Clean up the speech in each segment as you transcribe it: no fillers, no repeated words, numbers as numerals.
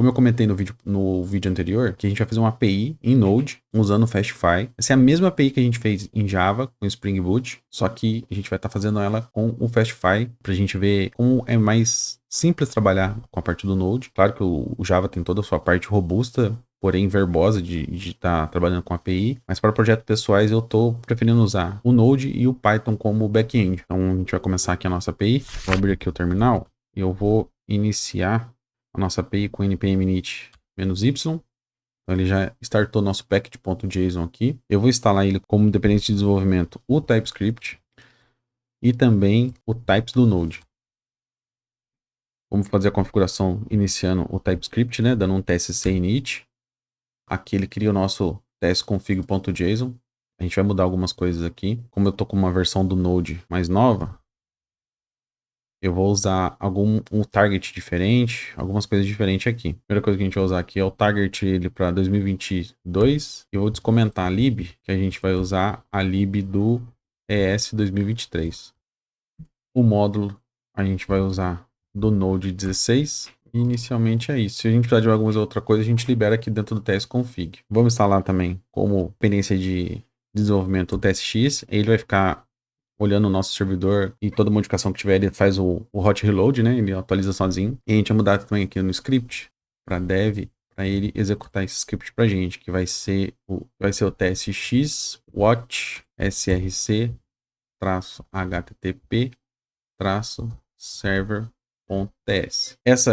Como eu comentei no vídeo anterior, que a gente vai fazer uma API em Node usando o Fastify. Essa é a mesma API que a gente fez em Java com Spring Boot, só que a gente vai estar fazendo ela com o Fastify para a gente ver como é mais simples trabalhar com a parte do Node. Claro que o Java tem toda a sua parte robusta, porém verbosa de estar trabalhando com API, mas para projetos pessoais eu estou preferindo usar o Node e o Python como back-end. Então a gente vai começar aqui a nossa API, vou abrir aqui o terminal e eu vou iniciar a nossa API com npm init -y. Então ele já startou nosso package.json aqui. Eu vou instalar ele como dependente de desenvolvimento o TypeScript e também o types do Node. Vamos fazer a configuração iniciando o TypeScript, né, dando um tsc init. Aqui ele cria o nosso testconfig.json. A gente vai mudar algumas coisas aqui. Como eu estou com uma versão do Node mais nova, eu vou usar um target diferente, algumas coisas diferentes aqui. A primeira coisa que a gente vai usar aqui é o target ele para 2022. Eu vou descomentar a lib, que a gente vai usar a lib do ES 2023. O módulo a gente vai usar do Node 16. E inicialmente é isso. Se a gente precisar de alguma outra coisa, a gente libera aqui dentro do testconfig. Vamos instalar também como dependência de desenvolvimento o TestX. Ele vai ficar olhando o nosso servidor e toda modificação que tiver, ele faz o hot reload, né? Ele atualiza sozinho. E a gente vai mudar também aqui no script para dev, para ele executar esse script para a gente, que vai ser o TSX watch src-http server.ts. Esse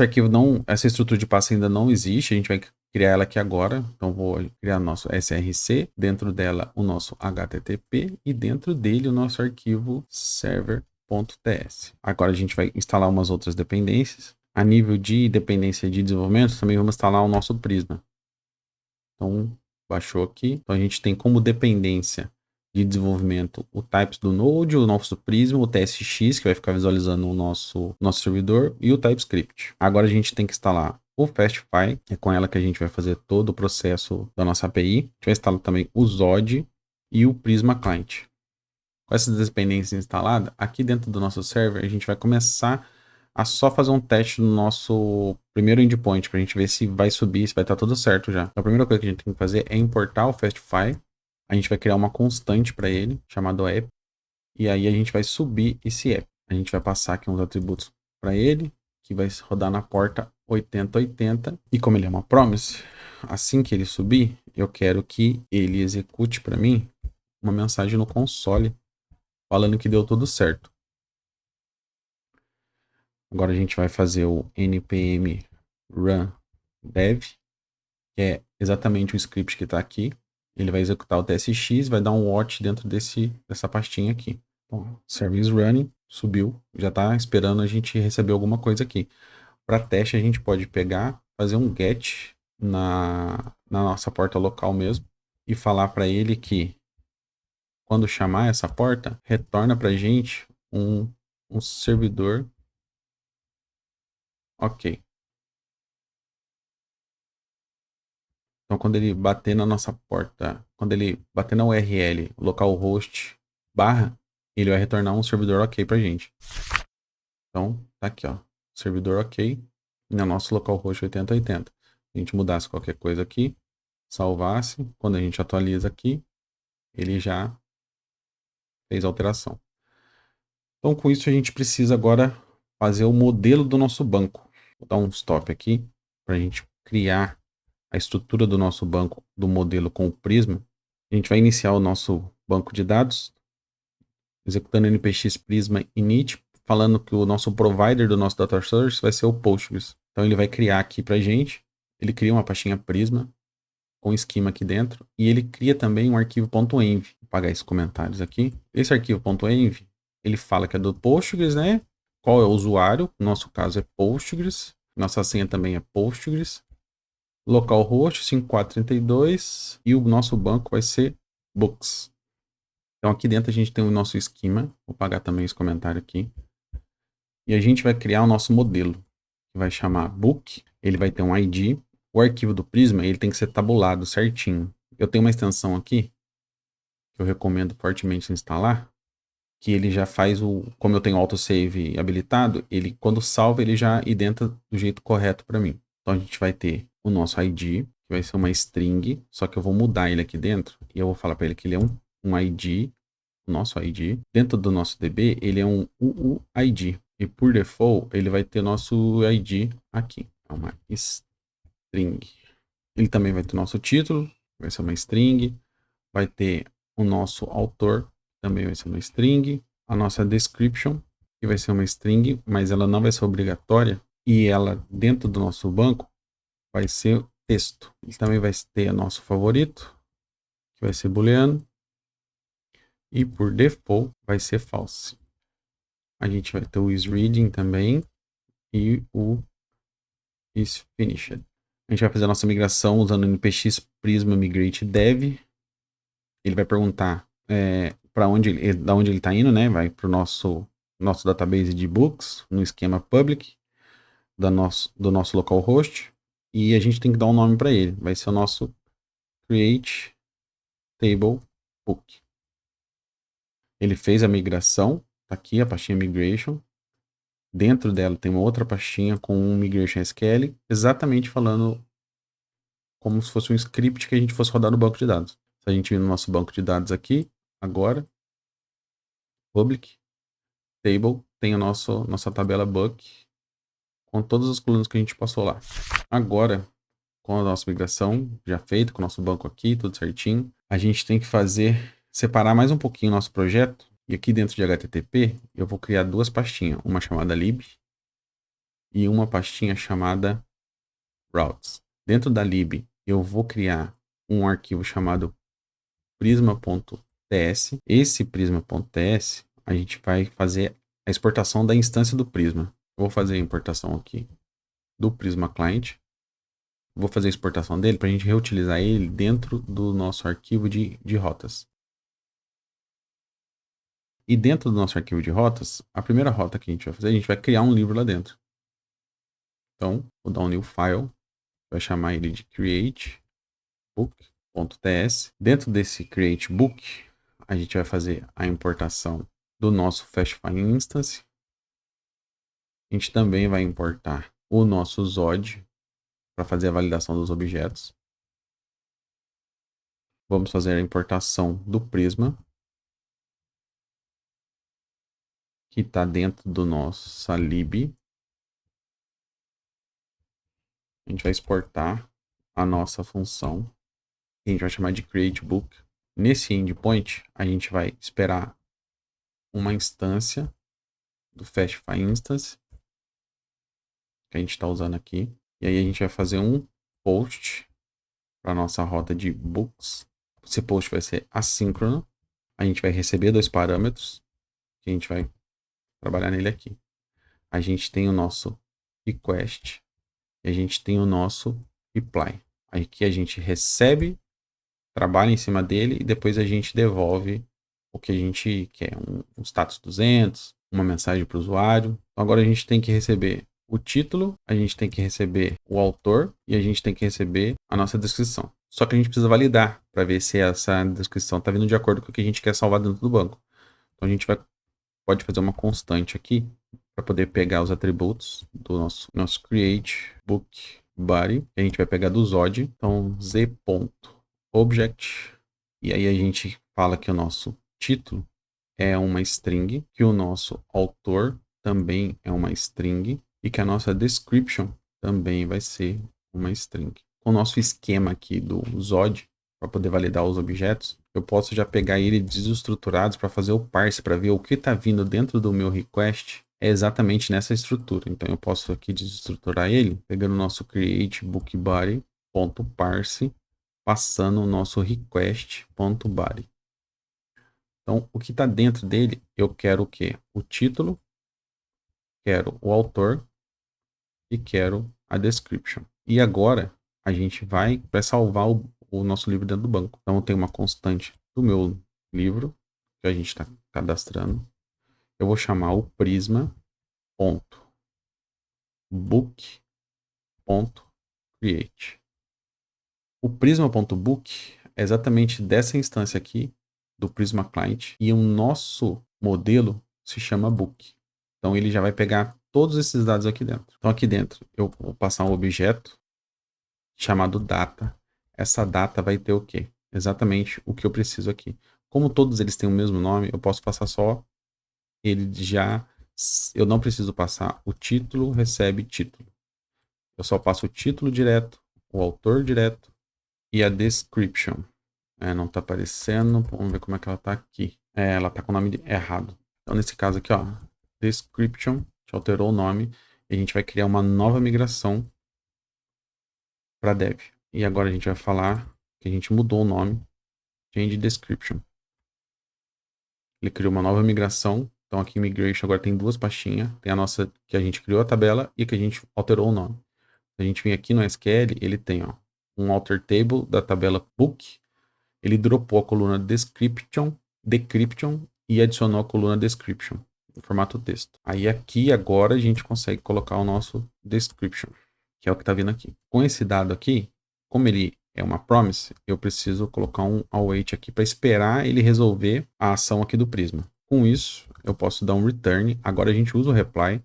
arquivo essa estrutura de passo ainda não existe, a gente vai criar ela aqui agora. Então vou criar nosso src, dentro dela o nosso http e dentro dele o nosso arquivo server.ts. Agora a gente vai instalar umas outras dependências. A nível de dependência de desenvolvimento, também vamos instalar o nosso Prisma. Então baixou aqui. Então a gente tem como dependência de desenvolvimento o types do Node, o nosso Prisma, o TSX, que vai ficar visualizando o nosso servidor, e o TypeScript. Agora a gente tem que instalar o Fastify, é com ela que a gente vai fazer todo o processo da nossa API. A gente vai instalar também o Zod e o Prisma Client. Com essas dependências instaladas, aqui dentro do nosso server, a gente vai começar a só fazer um teste no nosso primeiro endpoint, para a gente ver se vai subir, se vai estar tudo certo já. Então, a primeira coisa que a gente tem que fazer é importar o Fastify. A gente vai criar uma constante para ele, chamado app. E aí a gente vai subir esse app. A gente vai passar aqui uns atributos para ele, que vai rodar na porta 8080. E como ele é uma promise, assim que ele subir, eu quero que ele execute para mim uma mensagem no console, falando que deu tudo certo. Agora a gente vai fazer o npm run dev, que é exatamente o script que está aqui. Ele vai executar o TSX, vai dar um watch dentro dessa pastinha aqui. Bom, service running, subiu, já está esperando a gente receber alguma coisa aqui. Para teste, a gente pode pegar, fazer um get na nossa porta local mesmo e falar para ele que quando chamar essa porta, retorna para a gente um servidor. Ok. Então, quando ele bater na nossa porta, quando ele bater na URL localhost /, ele vai retornar um servidor ok pra gente. Então, tá aqui, ó. Servidor ok no nosso localhost 8080. Se a gente mudasse qualquer coisa aqui, salvasse, quando a gente atualiza aqui, ele já fez a alteração. Então, com isso, a gente precisa agora fazer o modelo do nosso banco. Vou dar um stop aqui para a gente criar a estrutura do nosso banco do modelo com o Prisma. A gente vai iniciar o nosso banco de dados, executando npx prisma init, falando que o nosso provider do nosso data source vai ser o Postgres. Então ele vai criar aqui para a gente, ele cria uma pastinha Prisma com esquema aqui dentro, e ele cria também um arquivo .env. Vou apagar esses comentários aqui. Esse arquivo .env, ele fala que é do Postgres, né? Qual é o usuário? No nosso caso é Postgres. Nossa senha também é Postgres. Localhost 5432 e o nosso banco vai ser Books. Então aqui dentro a gente tem o nosso esquema. Vou apagar também esse comentário aqui. E a gente vai criar o nosso modelo, que vai chamar Book. Ele vai ter um ID. O arquivo do Prisma, ele tem que ser tabulado certinho. Eu tenho uma extensão aqui, que eu recomendo fortemente instalar, que ele já faz como eu tenho autosave habilitado, ele quando salva, ele já identa do jeito correto para mim. Então a gente vai ter o nosso ID, que vai ser uma string, só que eu vou mudar ele aqui dentro e eu vou falar para ele que ele é um ID, o nosso ID. Dentro do nosso DB, ele é um UUID. E por default, ele vai ter nosso ID aqui. É uma string. Ele também vai ter nosso título, vai ser uma string. Vai ter o nosso autor, também vai ser uma string. A nossa description, que vai ser uma string, mas ela não vai ser obrigatória. E ela, dentro do nosso banco, vai ser texto. Ele também vai ter nosso favorito, que vai ser booleano. E por default, vai ser false. A gente vai ter o isReading também e o isFinished. A gente vai fazer a nossa migração usando o npx prisma migrate dev. Ele vai perguntar para onde da onde ele está indo, né? Vai para o nosso database de books no esquema public do nosso localhost, e a gente tem que dar um nome para ele. Vai ser o nosso create table book. Ele fez a migração, tá aqui a pastinha migration. Dentro dela tem uma outra pastinha com um migration SQL, exatamente falando como se fosse um script que a gente fosse rodar no banco de dados. Se a gente vir no nosso banco de dados aqui, agora, public, table, tem a nossa tabela book com todas as colunas que a gente passou lá. Agora, com a nossa migração já feita, com o nosso banco aqui, tudo certinho, a gente tem que separar mais um pouquinho o nosso projeto. E aqui dentro de HTTP, eu vou criar duas pastinhas, uma chamada lib e uma pastinha chamada routes. Dentro da lib, eu vou criar um arquivo chamado prisma.ts. Esse prisma.ts, a gente vai fazer a exportação da instância do Prisma. Eu vou fazer a importação aqui do Prisma Client. Vou fazer a exportação dele para a gente reutilizar ele dentro do nosso arquivo de rotas. E dentro do nosso arquivo de rotas, a primeira rota que a gente vai fazer, a gente vai criar um livro lá dentro. Então, vou dar um new file, vai chamar ele de createbook.ts. Dentro desse createbook, a gente vai fazer a importação do nosso Fastfile Instance. A gente também vai importar o nosso Zod para fazer a validação dos objetos. Vamos fazer a importação do Prisma, que está dentro do nosso lib. A gente vai exportar a nossa função, que a gente vai chamar de createbook. Nesse endpoint, a gente vai esperar uma instância do Fastfile Instance, que a gente está usando aqui. E aí a gente vai fazer um post para a nossa rota de books. Esse post vai ser assíncrono. A gente vai receber dois parâmetros, que a gente vai trabalhar nele aqui. A gente tem o nosso request e a gente tem o nosso reply. Aqui a gente recebe, trabalha em cima dele e depois a gente devolve o que a gente quer, um status 200, uma mensagem para o usuário. Então agora a gente tem que receber o título, a gente tem que receber o autor e a gente tem que receber a nossa descrição. Só que a gente precisa validar para ver se essa descrição está vindo de acordo com o que a gente quer salvar dentro do banco. Então a gente pode fazer uma constante aqui para poder pegar os atributos do nosso create book body, que a gente vai pegar do Zod. Então z.object, e aí a gente fala que o nosso título é uma string, que o nosso autor também é uma string e que a nossa description também vai ser uma string. O nosso esquema aqui do Zod, para poder validar os objetos, eu posso já pegar ele desestruturados para fazer o parse, para ver o que está vindo dentro do meu request é exatamente nessa estrutura. Então eu posso aqui desestruturar ele, pegando o nosso create book body.parse, passando o nosso request.body. Então, o que está dentro dele, eu quero o quê? O título, quero o autor e quero a description. E agora, a gente vai salvar o nosso livro dentro do banco. Então, tem uma constante do meu livro, que a gente está cadastrando. Eu vou chamar o prisma.book.create. O prisma.book é exatamente dessa instância aqui, do Prisma Client, e o nosso modelo se chama book. Então ele já vai pegar todos esses dados aqui dentro. Então aqui dentro eu vou passar um objeto chamado data. Essa data vai ter o quê? Exatamente o que eu preciso aqui. Como todos eles têm o mesmo nome, eu posso passar só ele já. Eu não preciso passar o título, recebe título. Eu só passo o título direto, o autor direto e a description. Não tá aparecendo. Vamos ver como é que ela tá aqui. Ela tá com o nome errado. Então, nesse caso aqui, ó, description, a gente alterou o nome e a gente vai criar uma nova migração para dev. E agora a gente vai falar que a gente mudou o nome, change description. Ele criou uma nova migração. Então aqui em migration agora tem duas pastinhas. Tem a nossa que a gente criou a tabela e que a gente alterou o nome. Se a gente vem aqui no SQL, ele tem ó, um alter table da tabela book. Ele dropou a coluna description e adicionou a coluna description em formato texto. Aí aqui agora a gente consegue colocar o nosso description, que é o que está vindo aqui. Com esse dado aqui, como ele é uma promise, eu preciso colocar um await aqui para esperar ele resolver a ação aqui do Prisma. Com isso, eu posso dar um return. Agora a gente usa o reply,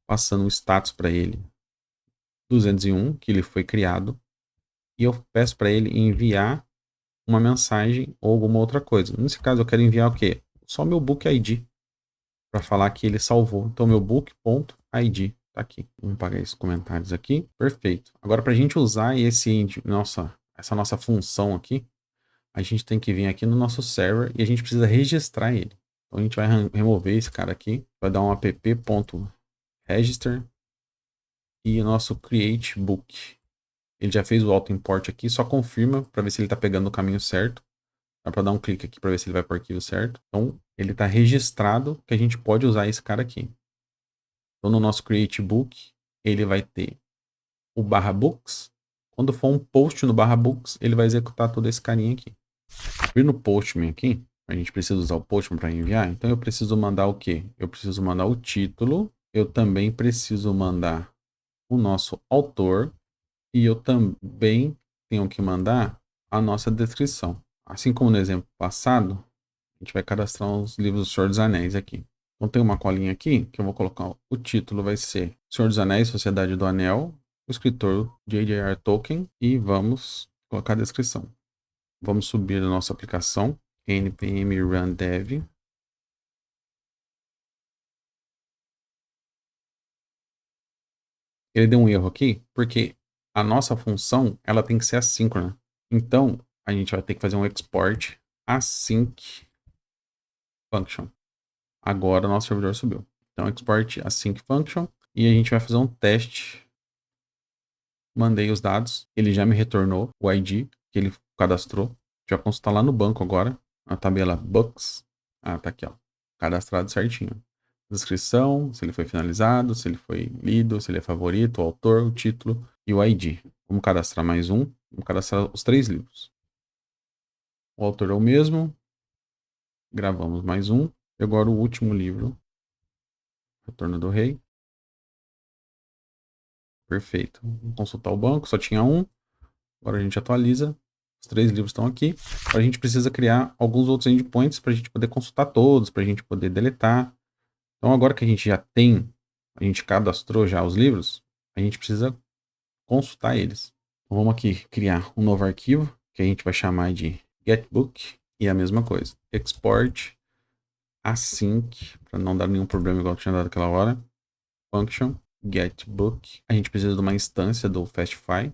passando o status para ele 201, que ele foi criado, e eu peço para ele enviar uma mensagem ou alguma outra coisa. Nesse caso, eu quero enviar o quê? Só meu book ID, para falar que ele salvou. Então, meu book.id tá aqui. Vamos apagar esses comentários aqui. Perfeito. Agora, para a gente usar essa nossa função aqui, a gente tem que vir aqui no nosso server e a gente precisa registrar ele. Então, a gente vai remover esse cara aqui, vai dar um app.register e o nosso create book. Ele já fez o auto import aqui, só confirma para ver se ele está pegando o caminho certo. Dá para dar um clique aqui para ver se ele vai para o arquivo certo. Então, ele está registrado que a gente pode usar esse cara aqui. Então, no nosso create book, ele vai ter o /books. Quando for um post no /books, ele vai executar todo esse carinha aqui. Vir no postman aqui, a gente precisa usar o postman para enviar. Então, eu preciso mandar o quê? Eu preciso mandar o título. Eu também preciso mandar o nosso autor. E eu também tenho que mandar a nossa descrição. Assim como no exemplo passado, a gente vai cadastrar os livros do Senhor dos Anéis aqui. Então tem uma colinha aqui que eu vou colocar. O título vai ser Senhor dos Anéis, Sociedade do Anel, o escritor J.J.R. Tolkien, e vamos colocar a descrição. Vamos subir a nossa aplicação, npm run dev. Ele deu um erro aqui, porque a nossa função ela tem que ser assíncrona. Então, a gente vai ter que fazer um export async function. Agora o nosso servidor subiu. Então, export async function e a gente vai fazer um teste. Mandei os dados, ele já me retornou o ID que ele cadastrou. Já consultar lá no banco agora, a tabela books. Tá aqui, ó. Cadastrado certinho. Descrição, se ele foi finalizado, se ele foi lido, se ele é favorito, o autor, o título e o ID. Vamos cadastrar mais um. Vamos cadastrar os 3 livros. O autor é o mesmo. Gravamos mais um. E agora o último livro. Retorno do Rei. Perfeito. Vamos consultar o banco, só tinha um. Agora a gente atualiza. Os 3 livros estão aqui. Agora a gente precisa criar alguns outros endpoints para a gente poder consultar todos, para a gente poder deletar. Então agora que a gente já tem, a gente cadastrou já os livros, a gente precisa consultar eles. Então vamos aqui criar um novo arquivo, que a gente vai chamar de getbook, e a mesma coisa. Export async, para não dar nenhum problema igual tinha dado aquela hora. Function getBook. A gente precisa de uma instância do Fastify.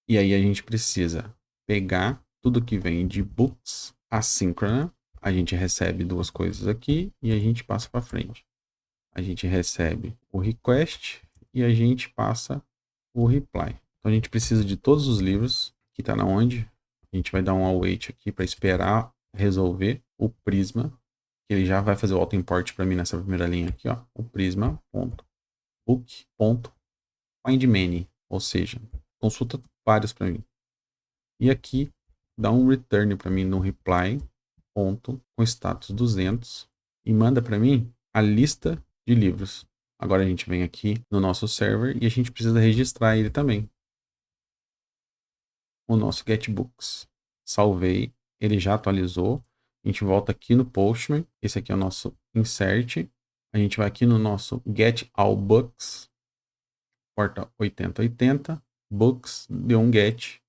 E aí a gente precisa pegar tudo que vem de books assíncrona. A gente recebe 2 coisas aqui e a gente passa para frente. A gente recebe o request e a gente passa o reply. Então a gente precisa de todos os livros que está na onde. A gente vai dar um await aqui para esperar resolver o Prisma, que ele já vai fazer o auto import para mim nessa primeira linha aqui, ó, o prisma.book.findMany, ou seja, consulta vários para mim. E aqui dá um return para mim no reply ponto com status 200 e manda para mim a lista de livros. Agora a gente vem aqui no nosso server e a gente precisa registrar ele também. O nosso getbooks. Salvei, ele já atualizou. A gente volta aqui no Postman. Esse aqui é o nosso insert. A gente vai aqui no nosso Get All Books, porta 8080, Books, deu um Get,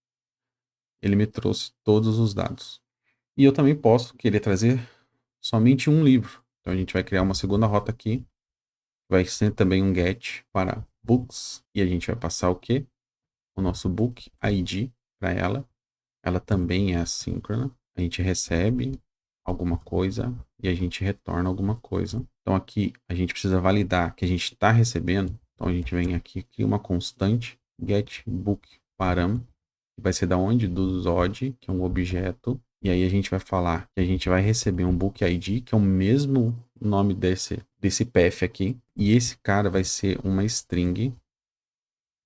ele me trouxe todos os dados. E eu também posso querer trazer somente um livro. Então a gente vai criar uma segunda rota aqui, vai ser também um Get para Books, e a gente vai passar o quê? O nosso Book ID para ela. Ela também é assíncrona. A gente recebe alguma coisa e a gente retorna alguma coisa. Então aqui a gente precisa validar que a gente está recebendo. Então a gente vem aqui, cria uma constante get book param, que vai ser da onde? Do Zod, que é um objeto. E aí a gente vai falar que a gente vai receber um book ID, que é o mesmo nome desse path aqui. E esse cara vai ser uma string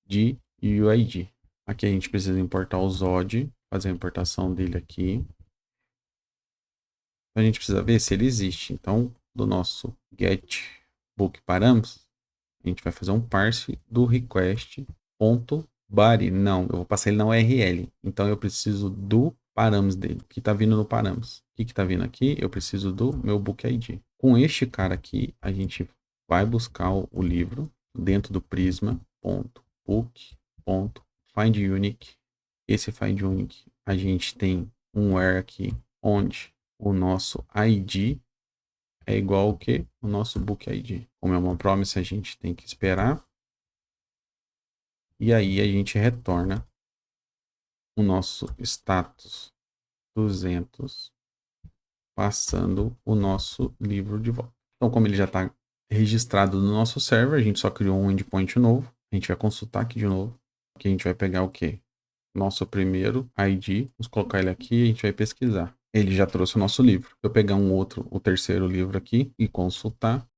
de UID. Aqui a gente precisa importar o Zod, fazer a importação dele aqui. A gente precisa ver se ele existe. Então, do nosso get book params, a gente vai fazer um parse do request.body. Não, eu vou passar ele na URL. Então, eu preciso do params dele, que está vindo no params. O que está vindo aqui? Eu preciso do meu book ID. Com este cara aqui, a gente vai buscar o livro dentro do prisma.book.findUnique. Esse findUnique, a gente tem um where aqui, onde o nosso ID é igual ao que? O nosso book ID. Como é uma promise, a gente tem que esperar. E aí a gente retorna o nosso status 200, passando o nosso livro de volta. Então, como ele já está registrado no nosso server, a gente só criou um endpoint novo. A gente vai consultar aqui de novo. Aqui a gente vai pegar o quê? Nosso primeiro ID, vamos colocar ele aqui e a gente vai pesquisar. Ele já trouxe o nosso livro. Se eu pegar o terceiro livro aqui e consultar,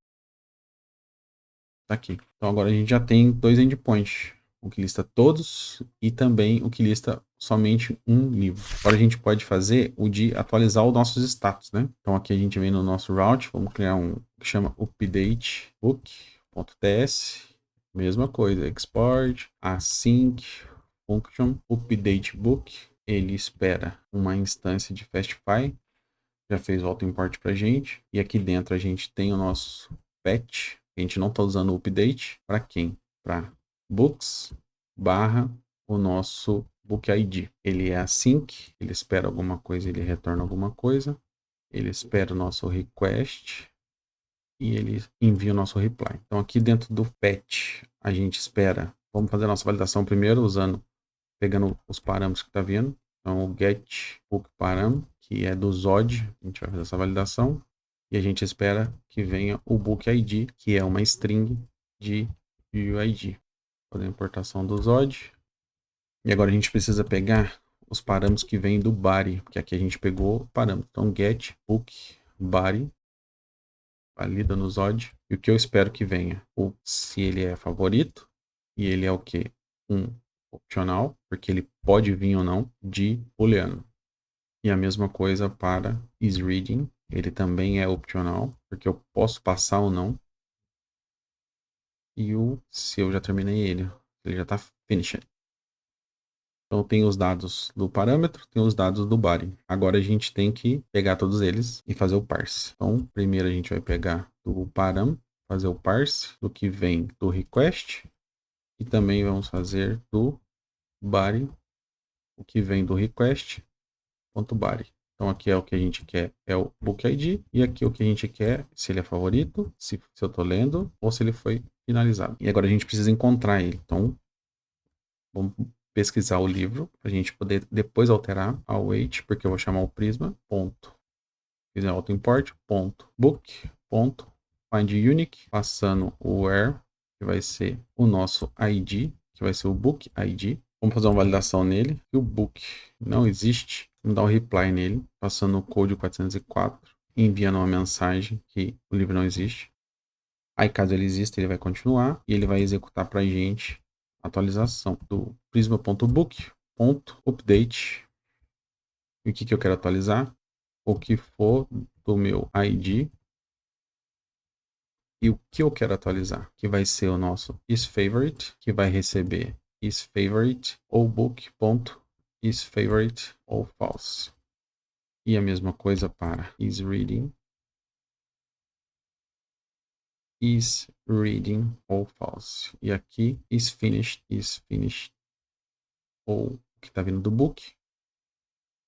tá aqui. Então agora a gente já tem dois endpoints. O que lista todos e também o que lista somente um livro. Agora a gente pode fazer o de atualizar os nossos status, né? Então aqui a gente vem no nosso route, vamos criar um que chama update book.ts. Mesma coisa, export, async, function, update book. Ele espera uma instância de Fastify, já fez o auto-import pra gente. E aqui dentro a gente tem o nosso patch. A gente não está usando o update. Para quem? Para books barra o nosso book ID. Ele é async, ele espera alguma coisa, ele retorna alguma coisa. Ele espera o nosso request e ele envia o nosso reply. Então aqui dentro do patch a gente espera. Vamos fazer a nossa validação primeiro pegando os parâmetros que está vindo. Então o get book param, que é do Zod, a gente vai fazer essa validação. E a gente espera que venha o book ID, que é uma string de UID. Fazer a importação do Zod. E agora a gente precisa pegar os parâmetros que vêm do body, que aqui a gente pegou o parâmetro. Então get book body, valida no Zod. E o que eu espero que venha? Ou se ele é favorito, e ele é o que? Um opcional, porque ele pode vir ou não de booleano. E a mesma coisa para isReading, ele também é opcional, porque eu posso passar ou não. E se eu já terminei ele já está finished. Então tem os dados do parâmetro, tem os dados do body. Agora a gente tem que pegar todos eles e fazer o parse. Então primeiro a gente vai pegar do param, fazer o parse do que vem do request. E também vamos fazer do body, o que vem do request.body. Então aqui é o que a gente quer, é o book ID, e aqui o que a gente quer, se ele é favorito, se eu estou lendo, ou se ele foi finalizado. E agora a gente precisa encontrar ele. Então vamos pesquisar o livro, para a gente poder depois alterar a await, porque eu vou chamar o prisma, ponto, fizer auto-import, ponto, book, ponto, find unique, passando o where, que vai ser o nosso ID, que vai ser o book ID. Vamos fazer uma validação nele. E o book não existe. Vamos dar um reply nele, passando o code 404, enviando uma mensagem que o livro não existe. Aí, caso ele exista, ele vai continuar e ele vai executar para a gente a atualização do prisma.book.update. E o que eu quero atualizar? O que for do meu ID e o que eu quero atualizar, que vai ser o nosso isFavorite, que vai receber isFavorite ou book.isFavorite ou false. E a mesma coisa para isReading. is reading ou false. E aqui is finished ou que está vindo do book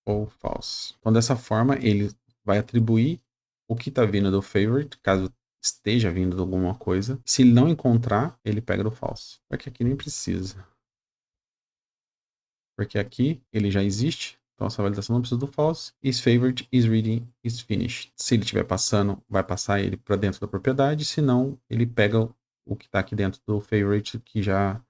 ou false. Então dessa forma ele vai atribuir o que está vindo do favorite, caso esteja vindo de alguma coisa. Se ele não encontrar, ele pega do false. Porque aqui nem precisa. Porque aqui ele já existe. Então essa validação não precisa do false. Is favorite, is reading, is finished. Se ele estiver passando, vai passar ele para dentro da propriedade. Se não, ele pega o que está aqui dentro do favorite que já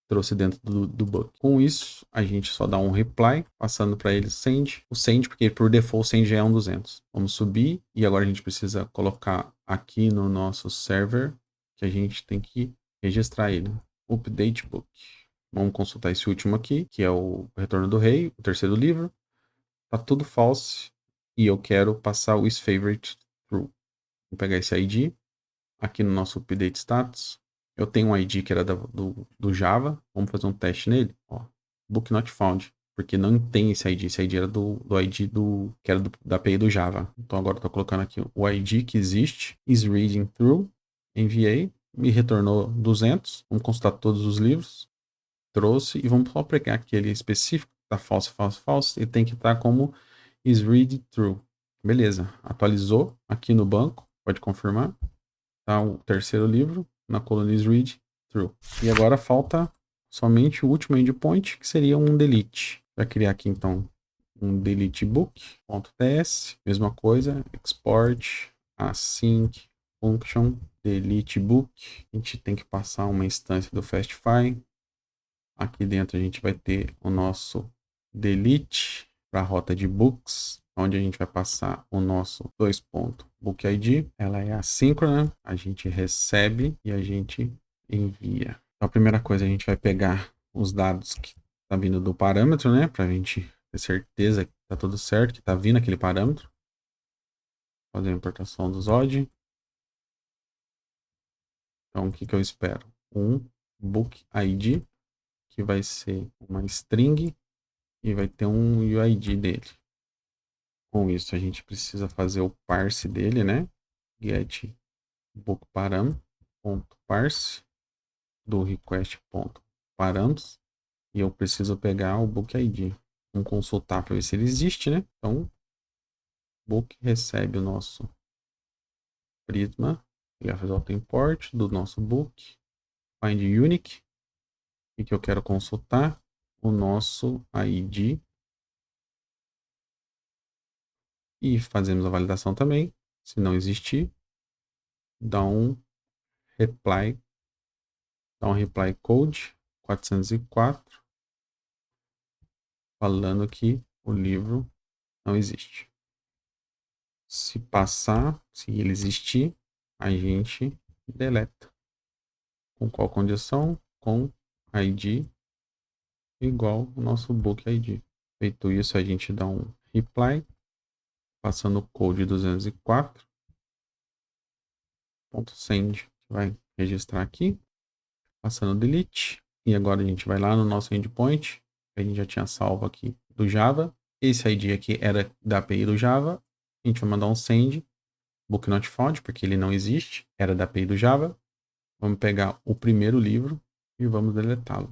trouxe dentro do book. Com isso, a gente só dá um reply, passando para ele send. O send, porque por default o send já é um 200. Vamos subir e agora a gente precisa colocar aqui no nosso server que a gente tem que registrar ele. Update book. Vamos consultar esse último aqui, que é o Retorno do Rei, o terceiro livro. Tá tudo false e eu quero passar o isFavorite true. Vou pegar esse ID aqui no nosso update status. Eu tenho um ID que era do Java. Vamos fazer um teste nele. Ó, book not found. Porque não tem esse ID. Esse ID era do ID que era da API do Java. Então agora eu tô colocando aqui o ID que existe. Is reading through. Enviei. Me retornou 200. Vamos consultar todos os livros. Trouxe. E vamos só pegar aquele específico. Tá false, false, false. Ele tem que estar como is read through. Beleza. Atualizou aqui no banco. Pode confirmar. Tá o terceiro livro na coluna is read through. E agora falta somente o último endpoint, que seria um delete. Vai criar aqui então um delete book.ts, mesma coisa, export async function delete book. A gente tem que passar uma instância do Fastify. Aqui dentro a gente vai ter o nosso delete para a rota de books, onde a gente vai passar o nosso book ID. Ela é assíncrona, a gente recebe e a gente envia. Então, a primeira coisa, a gente vai pegar os dados que tá vindo do parâmetro, né? Para a gente ter certeza que tá tudo certo, que tá vindo aquele parâmetro. Fazer a importação dos OD. Então, o que que eu espero? Um book ID, que vai ser uma string e vai ter um UID dele. Com isso, a gente precisa fazer o parse dele, né? Get bookparam.parse do request.params e eu preciso pegar o book ID. Vamos consultar para ver se ele existe, né? Então, book recebe o nosso prisma, ele vai fazer o auto-import do nosso book, find unique, e que eu quero consultar o nosso ID e fazemos a validação também. Se não existir, dá um reply code 404 falando que o livro não existe. Se passar, se ele existir, a gente deleta. Com qual condição? Com ID igual o nosso book ID. Feito isso, a gente dá um reply passando o code 204.send, que vai registrar aqui, passando delete. E agora a gente vai lá no nosso endpoint, que a gente já tinha salvo aqui do Java. Esse ID aqui era da API do Java. A gente vai mandar um send, book not found, porque ele não existe, era da API do Java. Vamos pegar o primeiro livro e vamos deletá-lo.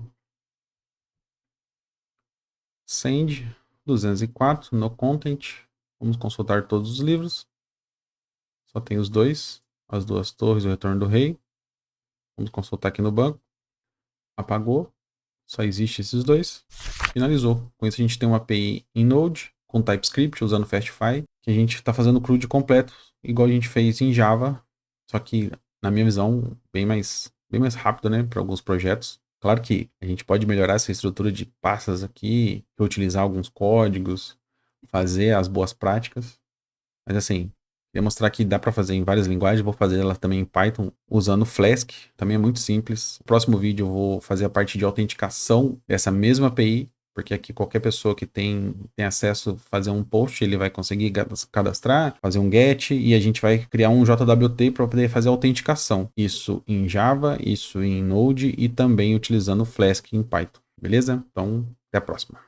Send 204, no content. Vamos consultar todos os livros. Só tem os dois, as duas torres, o retorno do rei. Vamos consultar aqui no banco. Apagou. Só existe esses dois. Finalizou. Com isso a gente tem uma API em Node com TypeScript usando Fastify, que a gente está fazendo o CRUD completo, igual a gente fez em Java, só que na minha visão bem mais rápido, né, para alguns projetos. Claro que a gente pode melhorar essa estrutura de pastas aqui, reutilizar alguns códigos, fazer as boas práticas, mas assim, queria mostrar que dá para fazer em várias linguagens. Vou fazer ela também em Python usando Flask, também é muito simples. No próximo vídeo eu vou fazer a parte de autenticação dessa mesma API, porque aqui qualquer pessoa que tem acesso a fazer um post, ele vai conseguir cadastrar, fazer um get, e a gente vai criar um JWT para poder fazer a autenticação. Isso em Java, isso em Node e também utilizando Flask em Python. Beleza? Então, até a próxima.